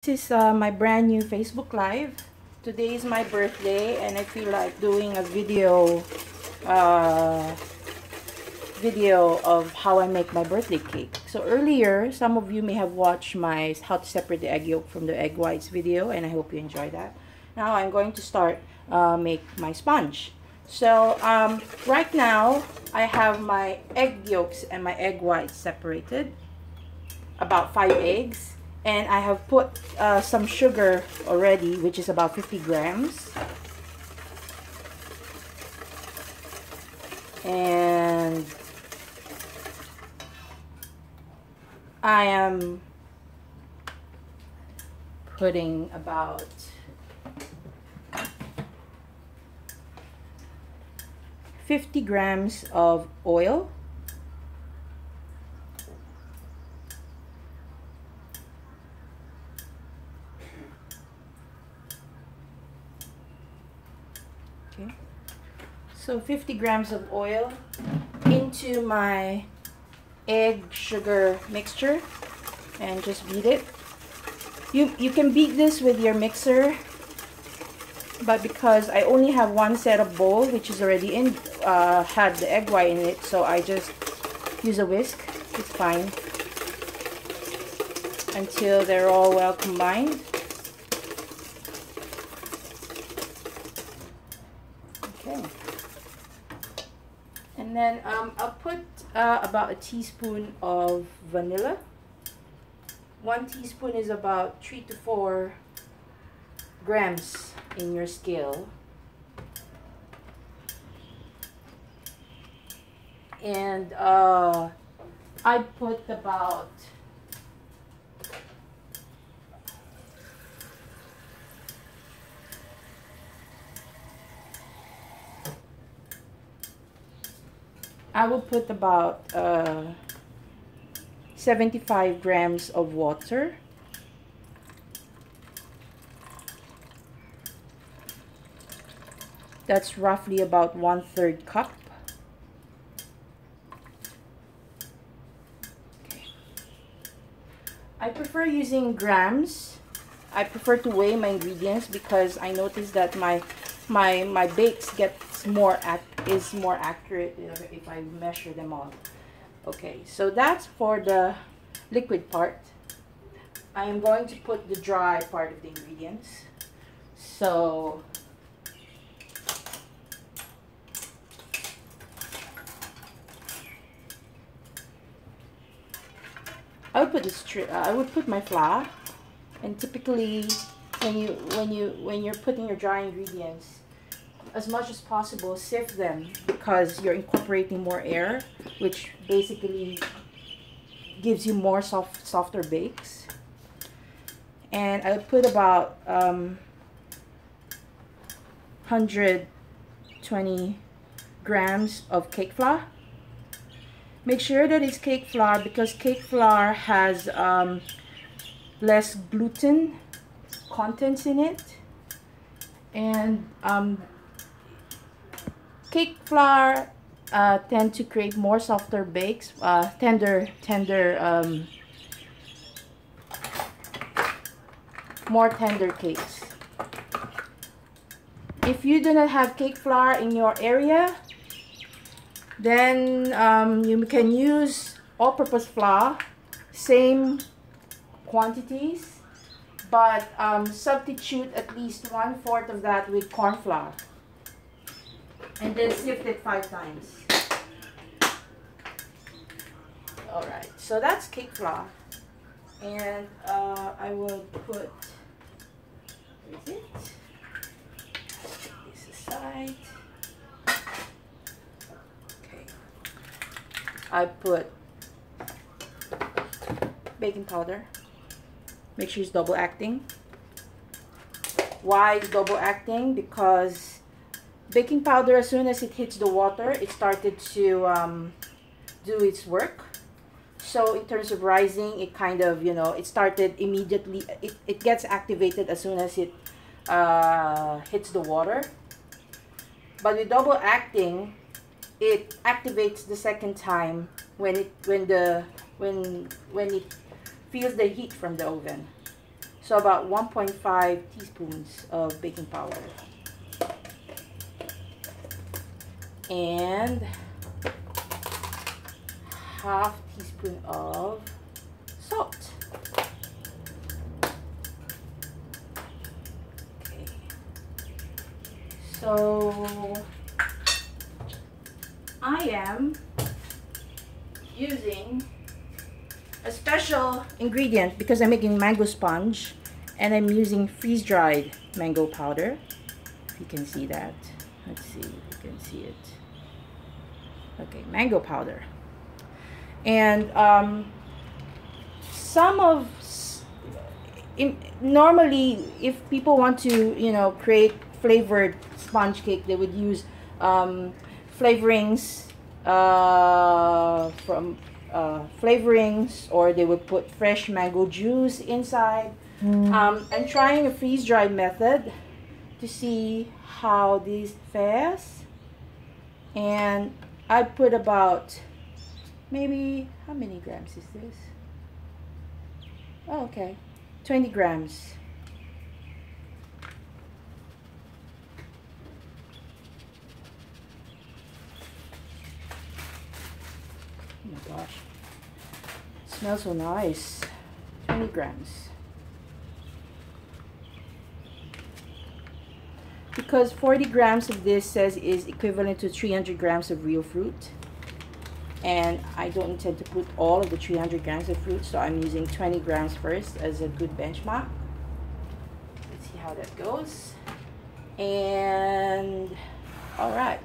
This is my brand new Facebook Live. Today is my birthday and I feel like doing a uh, video of how I make my birthday cake. So earlier, some of you may have watched my how to separate the egg yolk from the egg whites video, and I hope you enjoy that. Now I'm going to start make my sponge. So right now I have my egg yolks and my egg whites separated, about 5 eggs. And I have put some sugar already, which is about 50 grams. And I am putting about 50 grams of oil. So 50 grams of oil into my egg sugar mixture and just beat it. You can beat this with your mixer, but because I only have one set of bowl which is already in had the egg white in it, so I just use a whisk. It's fine until they're all well combined. Okay. And then I'll put about a teaspoon of vanilla. 1 teaspoon is about 3 to 4 grams in your scale. And I put about I will put about 75 grams of water. That's roughly about 1/3 cup. Okay. I prefer using grams. I prefer to weigh my ingredients because I noticed that my bakes gets more accurate if I measure them all. Okay, so that's for the liquid part. I am going to put the dry part of the ingredients. So I would put my flour, and typically when you're putting your dry ingredients, as much as possible sift them because you're incorporating more air, which basically gives you more softer bakes. And I'll put about 120 grams of cake flour. Make sure that it's cake flour because cake flour has less gluten contents in it, and cake flour tend to create more softer bakes, more tender cakes. If you do not have cake flour in your area, then you can use all-purpose flour, same quantities, but substitute at least 1/4 of that with corn flour, and then sift it 5 times. Alright, so that's cake flour. And I would put, where is it? Take this aside. Okay. I put baking powder. Make sure it's double acting. Why is double acting? Because baking powder, as soon as it hits the water, it started to do its work. So in terms of rising, it kind of, it started immediately. It gets activated as soon as it hits the water. But with double acting, it activates the second time when it feels the heat from the oven. So about 1.5 teaspoons of baking powder. And half teaspoon of salt. Okay. So I am using a special ingredient because I'm making mango sponge, and I'm using freeze-dried mango powder. If you can see that. Let's see if you can see it. Okay, mango powder. And normally if people want to, you know, create flavored sponge cake, they would use flavorings or they would put fresh mango juice inside. I'm trying a freeze-dried method to see how this fares, and I put about maybe, how many grams is this? Oh, okay, 20 grams. Oh my gosh, it smells so nice. 20 grams. Because 40 grams of this says is equivalent to 300 grams of real fruit. And I don't intend to put all of the 300 grams of fruit, so I'm using 20 grams first as a good benchmark. Let's see how that goes. And all right,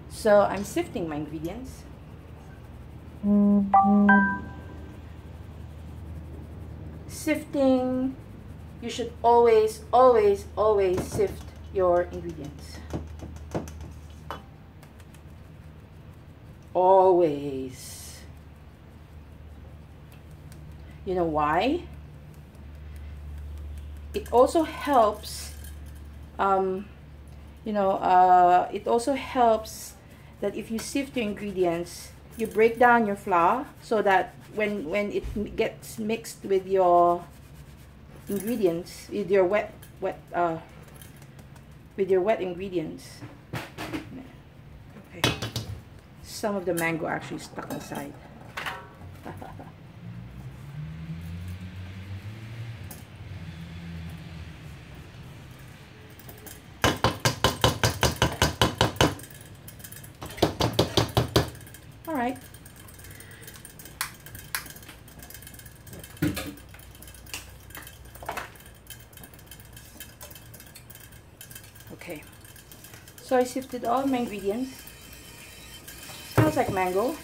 so I'm sifting my ingredients. Sifting, you should always sift your ingredients. Always. You know why? It also helps, it also helps that if you sift your ingredients, you break down your flour so that when it gets mixed with your ingredients, with your wet ingredients. Okay. Some of the mango actually stuck inside. All right. Okay. So I sifted all my ingredients. Smells like mango.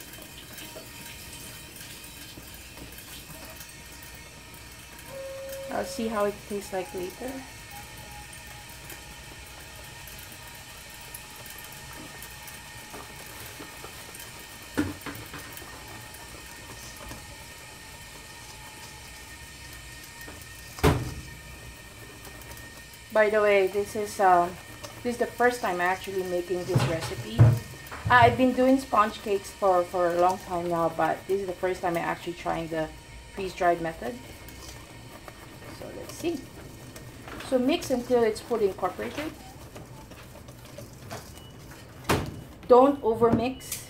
I'll see how it tastes like later. By the way, this is the first time I'm actually making this recipe. I've been doing sponge cakes for a long time now, but this is the first time I'm actually trying the freeze-dried method. So let's see. So mix until it's fully incorporated. Don't overmix,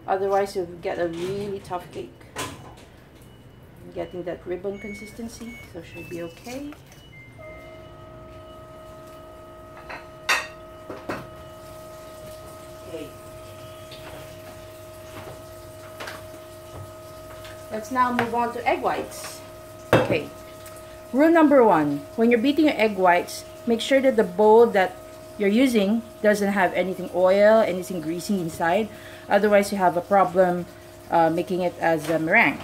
otherwise you'll get a really tough cake. I'm getting that ribbon consistency, so it should be okay. Let's now move on to egg whites. Okay. Rule number 1. When you're beating your egg whites, make sure that the bowl that you're using doesn't have anything oil, anything greasy inside. Otherwise, you have a problem making it as a meringue.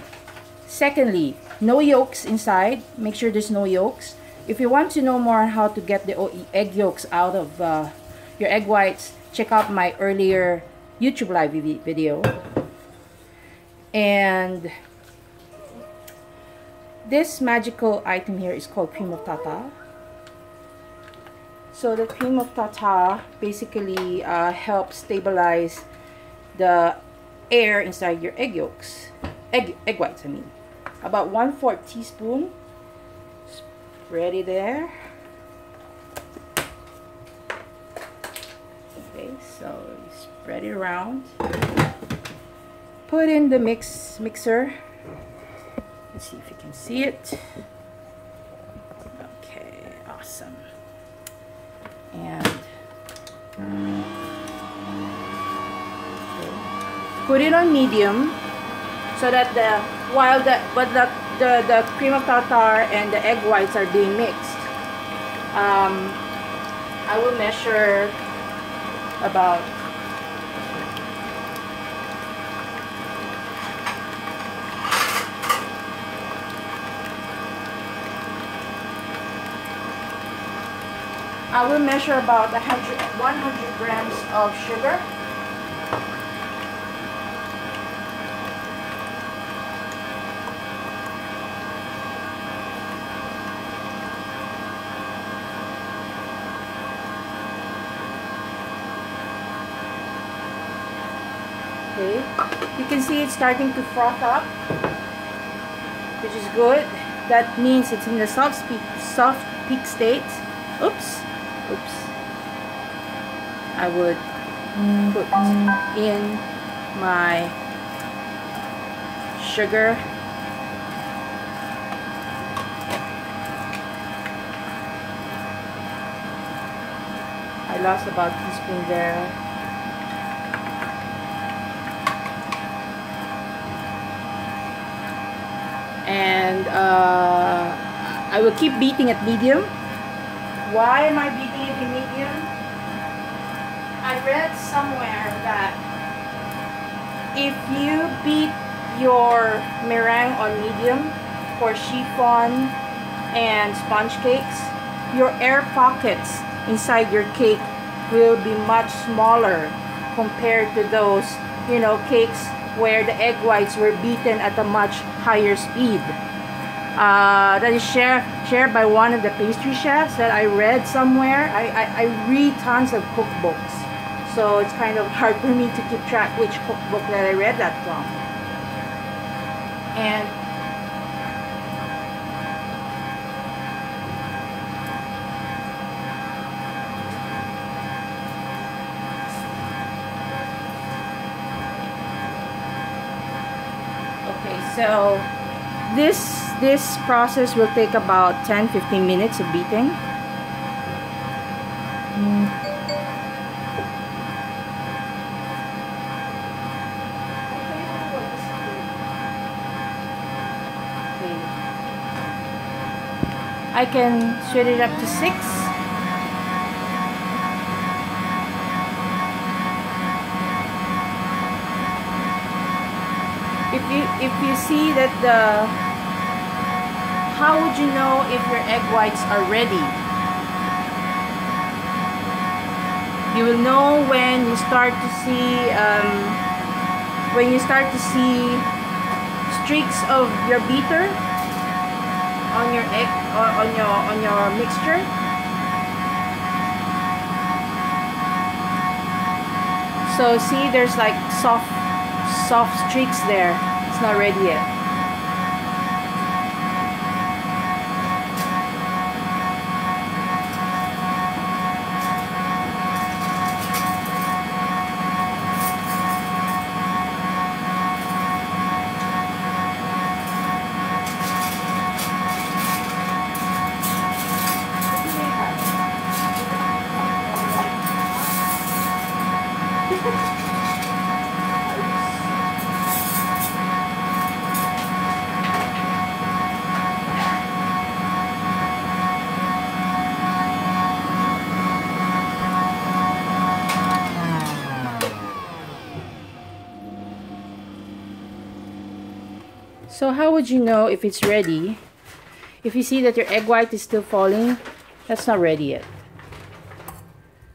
Secondly, no yolks inside. Make sure there's no yolks. If you want to know more on how to get the egg yolks out of your egg whites, check out my earlier YouTube live video. And this magical item here is called cream of tartar. So the cream of tartar basically helps stabilize the air inside your egg yolks, egg whites I mean. About 1/4 teaspoon ready there. Okay, so you spread it around. Put in the mixer. Let's see if you can see it. Okay, awesome. And okay, put it on medium so that the cream of tartar and the egg whites are being mixed. I will measure about about 100 grams of sugar. Okay, you can see it's starting to froth up, which is good. That means it's in the soft peak state. Oops. I would put in my sugar. I lost about a teaspoon there. And I will keep beating at medium. Why am I beating it in medium? I read somewhere that if you beat your meringue on medium for chiffon and sponge cakes, your air pockets inside your cake will be much smaller compared to those, you know, cakes where the egg whites were beaten at a much higher speed. That is shared by one of the pastry chefs that I read somewhere. I read tons of cookbooks, so it's kind of hard for me to keep track which cookbook that I read that from. And okay, so this process will take about 10-15 minutes of beating. I can set it up to 6. If you see that how would you know if your egg whites are ready? You will know when you start to see streaks of your beater on your egg or on your mixture. So see, there's like soft streaks there. It's not ready yet. So how would you know if it's ready? If you see that your egg white is still falling, that's not ready yet.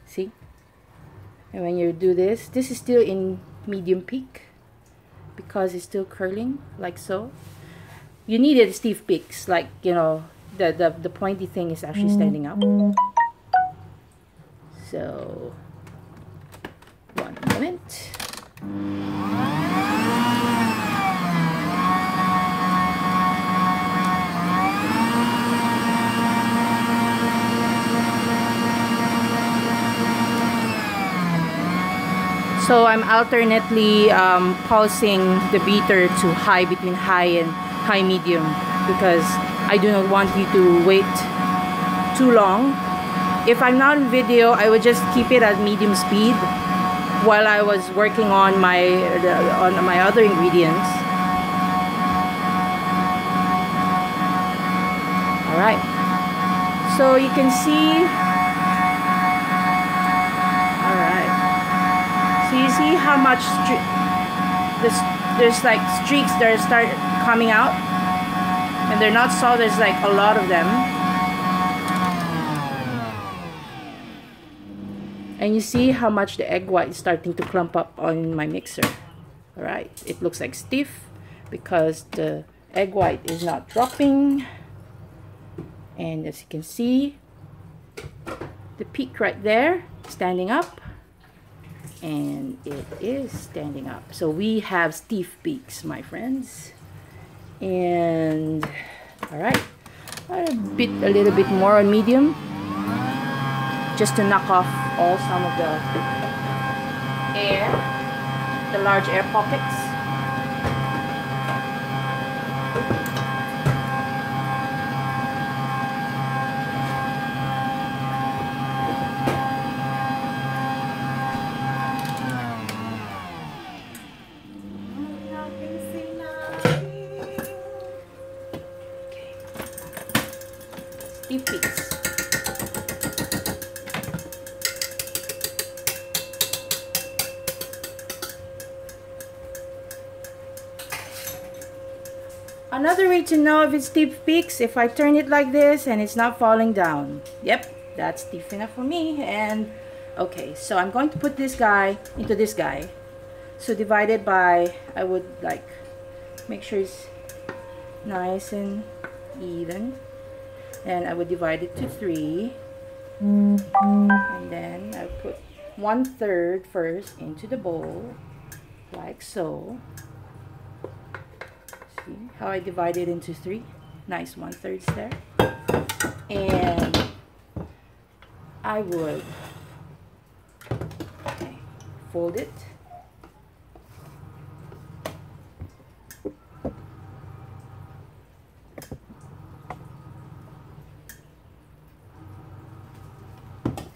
See? And when you do this is still in medium peak because it's still curling like so. You needed stiff peaks, like, you know, the pointy thing is actually standing up. So 1 minute. So I'm alternately pulsing the beater to high, between high and high medium, because I do not want you to wait too long. If I'm not in video, I would just keep it at medium speed while I was working on my other ingredients. All right, so you can see. All right, so you see how much there's like streaks that start coming out, and they're not solid. There's like a lot of them. And you see how much the egg white is starting to clump up on my mixer. Alright, it looks like stiff because the egg white is not dropping. And as you can see, the peak right there, standing up. And it is standing up. So we have stiff peaks, my friends. And, alright, a little bit more on medium, just to knock off some of the air, the large air pockets. Stiff peaks. Another way to know if it's stiff peaks, if I turn it like this and it's not falling down. Yep, that's stiff enough for me. And okay, so I'm going to put this guy into this guy. So divided by, I would like make sure it's nice and even. And I would divide it to 3. And then I put 1/3 first into the bowl, like so. See how I divide it into 3? Nice 1/3 there. And I would fold it.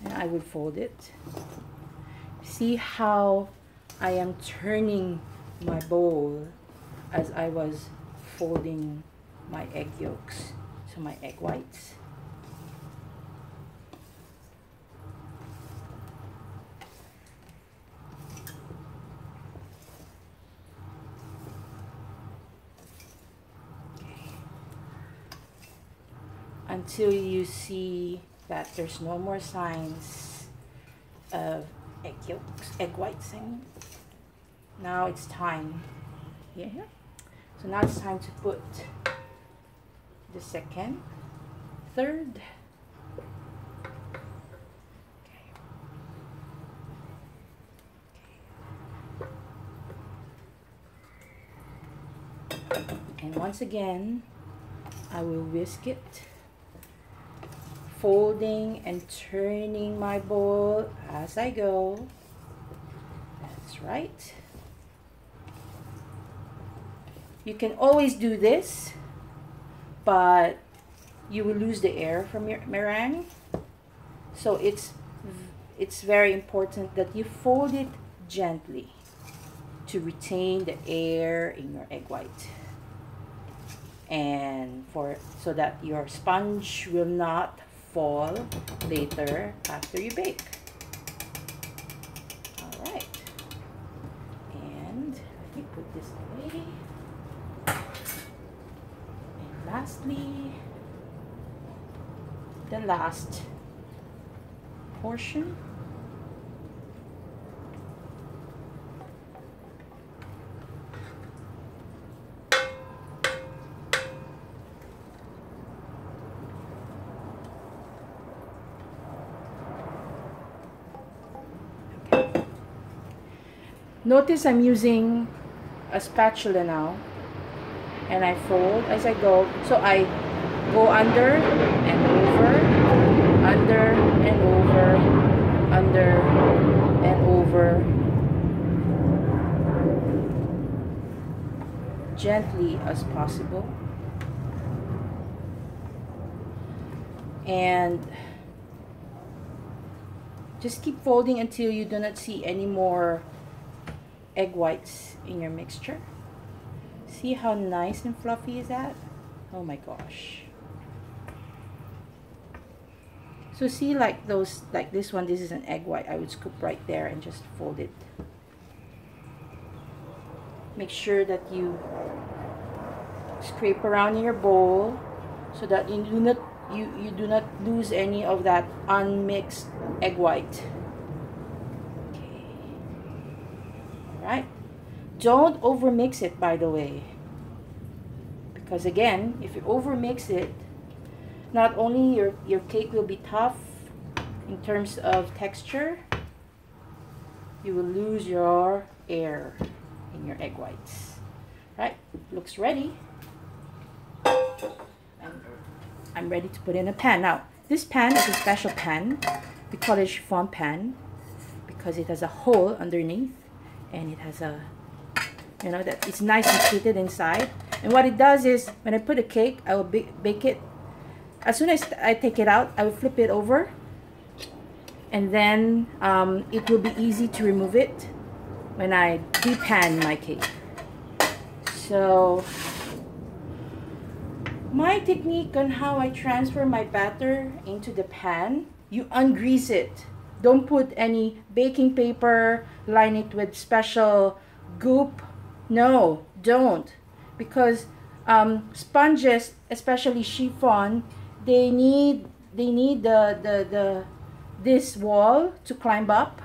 And I would fold it. See how I am turning my bowl as I was folding my egg yolks, so my egg whites. Okay. Until you see that there's no more signs of egg yolks, egg whites. Now it's time. Yeah. So now it's time to put the second, third. Okay. And once again, I will whisk it, folding and turning my bowl as I go. That's right. You can always do this, but you will lose the air from your meringue. So it's very important that you fold it gently to retain the air in your egg white, and so that your sponge will not fall later after you bake. All right, and let me put this away. Lastly, the last portion. Okay. Notice I'm using a spatula now. And I fold as I go. So I go under and over, under and over, under and over, gently as possible. And just keep folding until you do not see any more egg whites in your mixture. See how nice and fluffy is that? Oh my gosh. So see, like those, like this one, this is an egg white. I would scoop right there and just fold it. Make sure that you scrape around in your bowl so that you do not lose any of that unmixed egg white. Okay. All right. Don't overmix it, by the way, because again, if you overmix it, not only your cake will be tough in terms of texture, you will lose your air in your egg whites. Right, looks ready. I'm ready to put in a pan. Now, this pan is a special pan. We call it chiffon pan because it has a hole underneath and it has a, you know, that it's nice and treated inside. And what it does is, when I put a cake, I will bake it. As soon as I take it out, I will flip it over, and then it will be easy to remove it when I depan my cake. So my technique on how I transfer my batter into the pan, you ungrease it. Don't put any baking paper, line it with special goop. No, don't. Because sponges, especially chiffon, they need this wall to climb up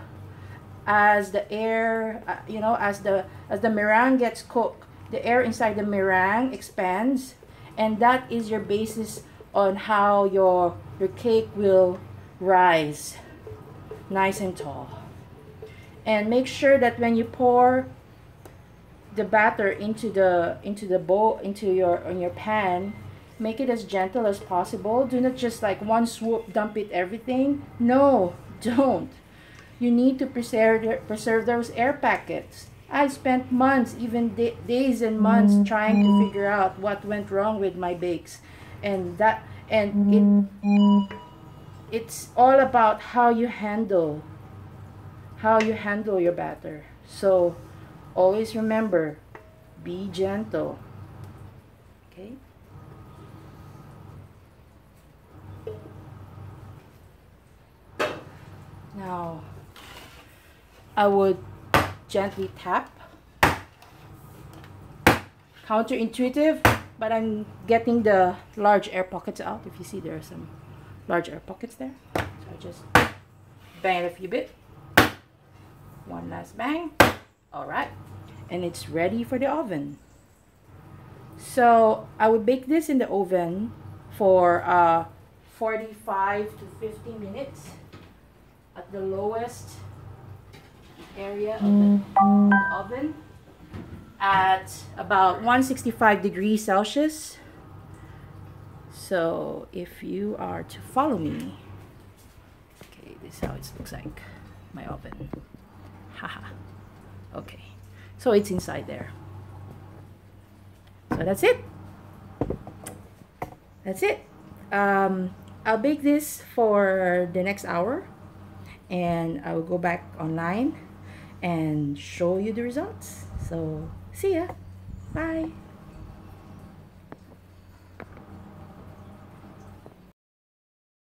as the air, you know, as the meringue gets cooked, the air inside the meringue expands, and that is your basis on how your cake will rise nice and tall. And make sure that when you pour the batter into the bowl, into your pan, make it as gentle as possible. Do not just like one swoop dump it everything. No, don't. You need to preserve those air packets. I spent months, even days and months, trying to figure out what went wrong with my bakes, and it's all about how you handle your batter. So always remember, be gentle. Okay? Now, I would gently tap. Counterintuitive, but I'm getting the large air pockets out. If you see, there are some large air pockets there. So I just bang it a few bit. One last bang. All right. And it's ready for the oven. So I would bake this in the oven for 45 to 50 minutes at the lowest area of the oven at about 165 degrees Celsius. So if you are to follow me, okay, this is how it looks like, my oven. Haha. Okay, so it's inside there. So that's it. That's it. I'll bake this for the next hour, and I will go back online and show you the results. So see ya. Bye.